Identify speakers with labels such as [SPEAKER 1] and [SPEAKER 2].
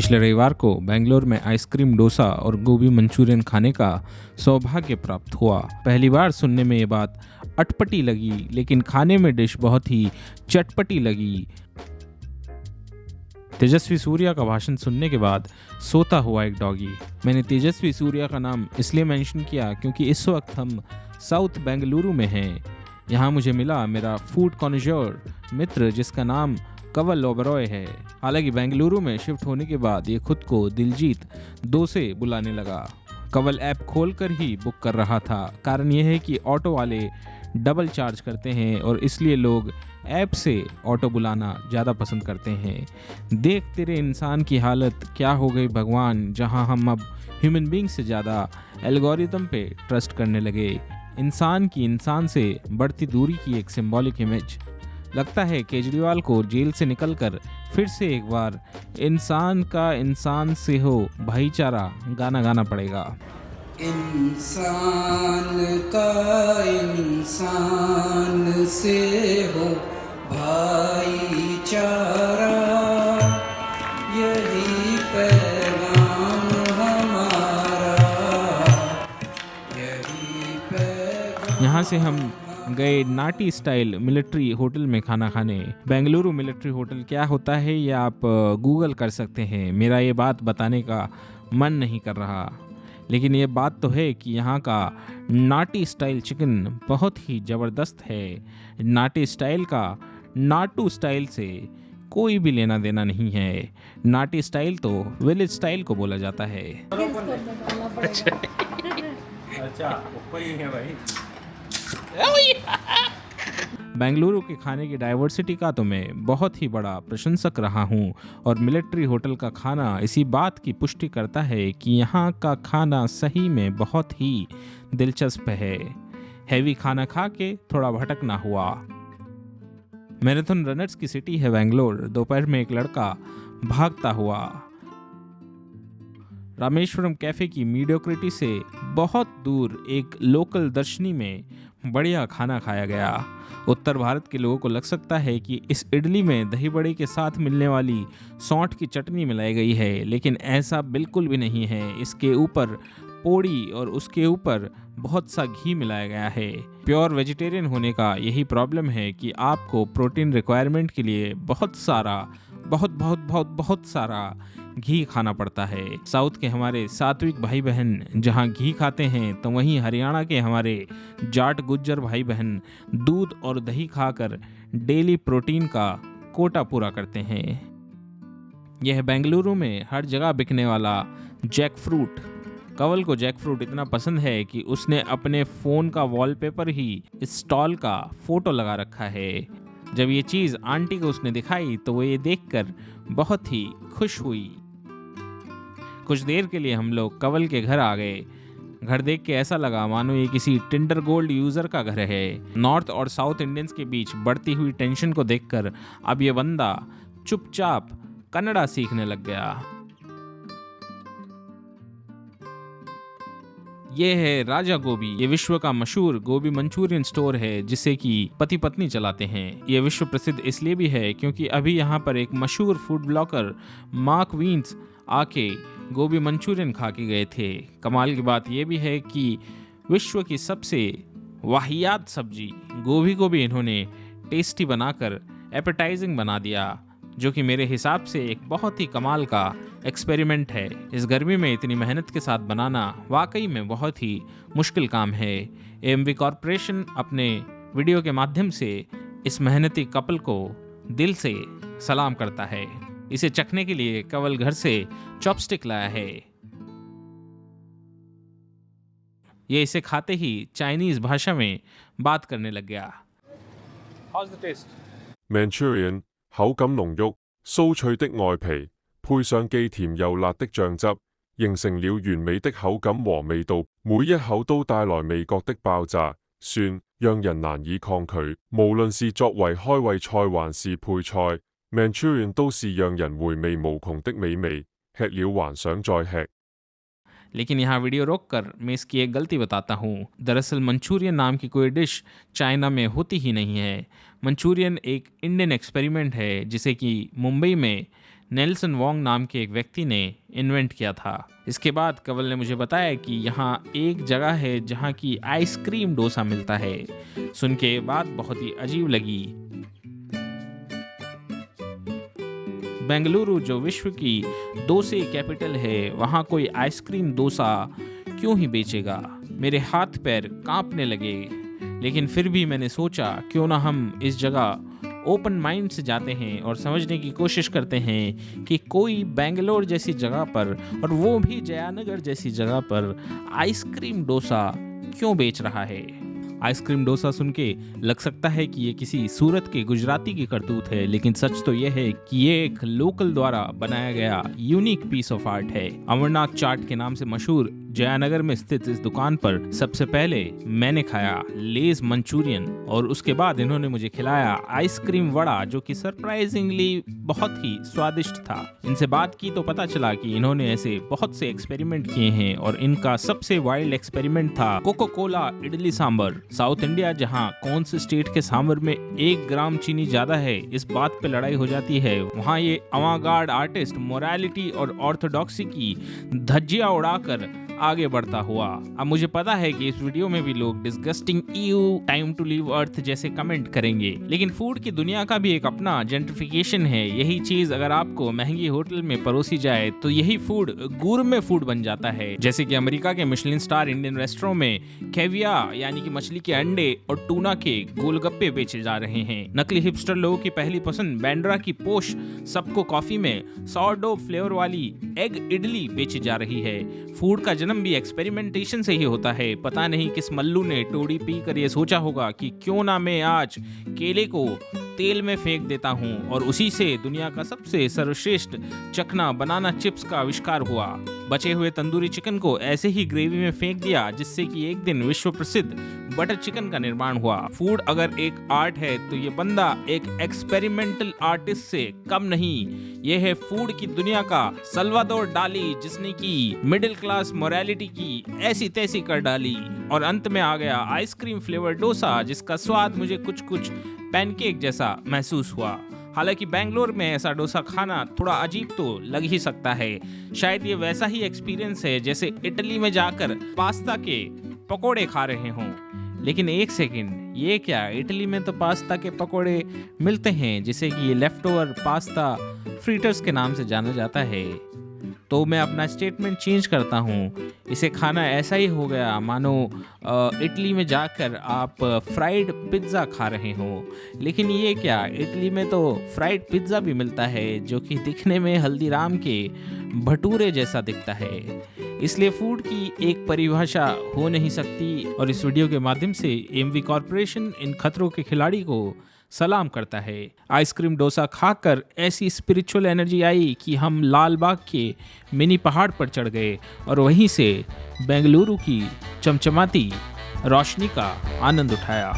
[SPEAKER 1] पिछले रविवार को बेंगलोर में आइसक्रीम डोसा और गोभी मंचूरियन खाने का सौभाग्य प्राप्त हुआ। पहली बार सुनने में ये बात अटपटी लगी, लेकिन खाने में डिश बहुत ही चटपटी लगी। तेजस्वी सूर्या का भाषण सुनने के बाद सोता हुआ एक डॉगी। मैंने तेजस्वी सूर्या का नाम इसलिए मेंशन किया क्योंकि इस वक्त हम साउथ बेंगलुरु में हैं। यहाँ मुझे मिला मेरा फूड कॉन्जर मित्र जिसका नाम कवल ओबरॉय है। हालांकि बेंगलुरु में शिफ्ट होने के बाद ये खुद को दिलजीत दोसे बुलाने लगा। कवल ऐप खोलकर ही बुक कर रहा था। कारण यह है कि ऑटो वाले डबल चार्ज करते हैं और इसलिए लोग ऐप से ऑटो बुलाना ज़्यादा पसंद करते हैं। देख तेरे इंसान की हालत क्या हो गई भगवान, जहां हम अब ह्यूमन बीइंग से ज़्यादा एल्गोरिदम पे ट्रस्ट करने लगे। इंसान की इंसान से बढ़ती दूरी की एक सिंबॉलिक इमेज। लगता है केजरीवाल को जेल से निकलकर फिर से एक बार इंसान का इंसान से हो भाईचारा गाना गाना पड़ेगा।
[SPEAKER 2] इंसान का इंसान से हो भाईचारा, यही पैगाम हमारा, यही पैगाम।
[SPEAKER 1] यहाँ से हम गए नाटी स्टाइल मिलिट्री होटल में खाना खाने। बेंगलुरु मिलिट्री होटल क्या होता है ये आप गूगल कर सकते हैं। मेरा ये बात बताने का मन नहीं कर रहा, लेकिन ये बात तो है कि यहाँ का नाटी स्टाइल चिकन बहुत ही ज़बरदस्त है। नाटी स्टाइल का नाटू स्टाइल से कोई भी लेना देना नहीं है। नाटी स्टाइल तो विलेज स्टाइल को बोला जाता है। अच्छा ऊपर ही है भाई। बेंगलुरु के खाने की डाइवर्सिटी का तो मैं बहुत ही बड़ा प्रशंसक रहा हूँ और मिलिट्री होटल का खाना इसी बात की पुष्टि करता है कि यहाँ का खाना सही में बहुत ही दिलचस्प है। हैवी खाना खा के थोड़ा भटकना हुआ। मैराथन रनर्स की सिटी है बेंगलोर। दोपहर में एक लड़का भागता हुआ रामेश्वरम कैफे की मीडियोक्रिटी से बहुत दूर एक लोकल दर्शनी में बढ़िया खाना खाया गया। उत्तर भारत के लोगों को लग सकता है कि इस इडली में दही बड़े के साथ मिलने वाली सौंठ की चटनी मिलाई गई है, लेकिन ऐसा बिल्कुल भी नहीं है। इसके ऊपर पोड़ी और उसके ऊपर बहुत सा घी मिलाया गया है। प्योर वेजिटेरियन होने का यही प्रॉब्लम है कि आपको प्रोटीन रिक्वायरमेंट के लिए बहुत सारा घी खाना पड़ता है। साउथ के हमारे सात्विक भाई बहन जहां घी खाते हैं, तो वहीं हरियाणा के हमारे जाट गुज्जर भाई बहन दूध और दही खाकर डेली प्रोटीन का कोटा पूरा करते हैं। यह बेंगलुरु में हर जगह बिकने वाला जैक फ्रूट। कवल को जैक फ्रूट इतना पसंद है कि उसने अपने फ़ोन का वॉलपेपर ही इस स्टॉल का फोटो लगा रखा है। जब ये चीज़ आंटी को उसने दिखाई तो वो ये देखकर बहुत ही खुश हुई। कुछ देर के लिए हम लोग कवल के घर आ गए। घर देख के ऐसा लगा मानो ये किसी टिंडर गोल्ड यूज़र का घर है। नॉर्थ और साउथ इंडियंस के बीच बढ़ती हुई टेंशन को देखकर अब ये बंदा चुपचाप कन्नड़ा सीखने लग गया। ये है राजा गोभी। ये विश्व का मशहूर गोभी मंचूरियन स्टोर है जिसे कि पति पत्नी चलाते हैं। ये विश्व प्रसिद्ध इसलिए भी है क्योंकि अभी यहाँ पर एक मशहूर फूड ब्लॉगर मार्क वीन्स आके गोभी मंचूरियन खा के गए थे। कमाल की बात यह भी है कि विश्व की सबसे वाहियात सब्जी गोभी को भी इन्होंने टेस्टी बनाकर एपेटाइजिंग बना दिया, जो कि मेरे हिसाब से एक बहुत ही कमाल का एक्सपेरिमेंट है। इस गर्मी में इतनी मेहनत के साथ बनाना वाकई में बहुत ही मुश्किल काम है। एएमवी कॉरपोरेशन अपने वीडियो के माध्यम से इस मेहनती कपल को दिल से सलाम करता है। इसे चखने के लिए कवल घर से चॉपस्टिक लाया है। ये इसे खाते ही चाइनीज भाषा में बात करने लग गया। How's the taste?
[SPEAKER 3] Manchurian 口感濃郁，酥脆的外皮，配上既甜又辣的醬汁，形成了完美的口感和味道。每一口都帶來味覺的爆炸，酸讓人難以抗拒。無論是作為開胃菜還是配菜 ，Manchurian 都是讓人回味無窮的美味，吃了還想再吃。
[SPEAKER 1] लेकिन यहाँ वीडियो रोककर मैं इसकी एक गलती बताता हूँ। दरअसल मंचूरियन नाम की कोई डिश चाइना में होती ही नहीं है। मंचूरियन एक इंडियन एक्सपेरिमेंट है जिसे कि मुंबई में नेल्सन वोंग नाम के एक व्यक्ति ने इन्वेंट किया था। इसके बाद कंवल ने मुझे बताया कि यहाँ एक जगह है जहाँ की आइसक्रीम डोसा मिलता है। सुन के बात बहुत ही अजीब लगी। बेंगलुरु जो विश्व की डोसे कैपिटल है, वहाँ कोई आइसक्रीम डोसा क्यों ही बेचेगा। मेरे हाथ पैर कांपने लगे, लेकिन फिर भी मैंने सोचा क्यों ना हम इस जगह ओपन माइंड से जाते हैं और समझने की कोशिश करते हैं कि कोई बेंगलोर जैसी जगह पर, और वो भी जयानगर जैसी जगह पर, आइसक्रीम डोसा क्यों बेच रहा है। आइसक्रीम डोसा सुन के लग सकता है कि ये किसी सूरत के गुजराती की करतूत है, लेकिन सच तो ये है कि ये एक लोकल द्वारा बनाया गया यूनिक पीस ऑफ आर्ट है। अमरनाथ चाट के नाम से मशहूर जयानगर में स्थित इस दुकान पर सबसे पहले मैंने खाया लेज मंचूरियन, और उसके बाद इन्होंने मुझे खिलाया आइसक्रीम वड़ा, जो कि सरप्राइजिंगली बहुत ही स्वादिष्ट था। इनसे बात की तो पता चला कि इन्होंने ऐसे बहुत से एक्सपेरिमेंट किए हैं, और इनका सबसे वाइल्ड एक्सपेरिमेंट था Coca Cola idli sambar. South India, जहां कौन से स्टेट के सांबर में 1 ग्राम चीनी ज्यादा है, इस बात पे लड़ाई हो जाती है, वहां ये अवांगार्ड आर्टिस्ट मोरालिटी और ऑर्थोडॉक्सी की धज्जियां उड़ाकर आगे बढ़ता हुआ। अब मुझे पता है कि इस वीडियो में भी लोग disgusting ew time to leave earth जैसे कमेंट करेंगे, लेकिन फूड की दुनिया का भी एक अपना जेंट्रिफिकेशन है। यही चीज अगर आपको महंगी होटल में परोसी जाए तो यही फूड गूरमे फूड बन जाता है। जैसे कि अमेरिका के मिशेलिन स्टार इंडियन रेस्टोरेंट में कैवियर यानी कि मछली के अंडे और टूना के गोलगप्पे बेचे जा रहे हैं। नकली हिपस्टर लोगों की पहली पसंद बैंड्रा की पोश सबको कॉफी में सॉरडो फ्लेवर वाली एग इडली बेची जा रही है। फूड का जन्म भी एक्सपेरिमेंटेशन से ही होता है। पता नहीं किस मल्लू ने टोड़ी पी कर ये सोचा होगा कि क्यों ना मैं आज केले को तेल में फेंक देता हूँ, और उसी से दुनिया का सबसे सर्वश्रेष्ठ चखना बनाना चिप्स का आविष्कार हुआ। बचे हुए तंदूरी चिकन को ऐसे ही ग्रेवी में फेंक दिया, जिससे कि एक दिन विश्व प्रसिद्ध बटर चिकन का निर्माण हुआ। फूड अगर एक आर्ट है तो ये बंदा एक एक्सपेरिमेंटल आर्टिस्ट से कम नहीं। ये है फूड की दुनिया का सल्वाडोर डाली, जिसने की मिडिल क्लास मोरालिटी की ऐसी तैसी कर डाली, और अंत में आ गया आइसक्रीम फ्लेवर डोसा, जिसका स्वाद मुझे कुछ कुछ पैनकेक जैसा महसूस हुआ। हालांकि बेंगलोर में ऐसा डोसा खाना थोड़ा अजीब तो लग ही सकता है। शायद ये वैसा ही एक्सपीरियंस है जैसे इटली में जाकर पास्ता के पकोड़े खा रहे हों। लेकिन एक सेकंड, ये क्या, इटली में तो पास्ता के पकोड़े मिलते हैं, जिसे कि ये लेफ्ट ओवर पास्ता फ्रीटर्स के नाम से जाना जाता है। तो मैं अपना स्टेटमेंट चेंज करता हूँ। इसे खाना ऐसा ही हो गया मानो इटली में जाकर आप फ्राइड पिज्ज़ा खा रहे हो। लेकिन ये क्या, इटली में तो फ्राइड पिज्ज़ा भी मिलता है, जो कि दिखने में हल्दीराम के भटूरे जैसा दिखता है। इसलिए फूड की एक परिभाषा हो नहीं सकती, और इस वीडियो के माध्यम से एमवी कॉरपोरेशन इन खतरों के खिलाड़ी को सलाम करता है। आइसक्रीम डोसा खाकर ऐसी स्पिरिचुअल एनर्जी आई कि हम लाल बाग के मिनी पहाड़ पर चढ़ गए और वहीं से बेंगलुरु की चमचमाती रोशनी का आनंद उठाया।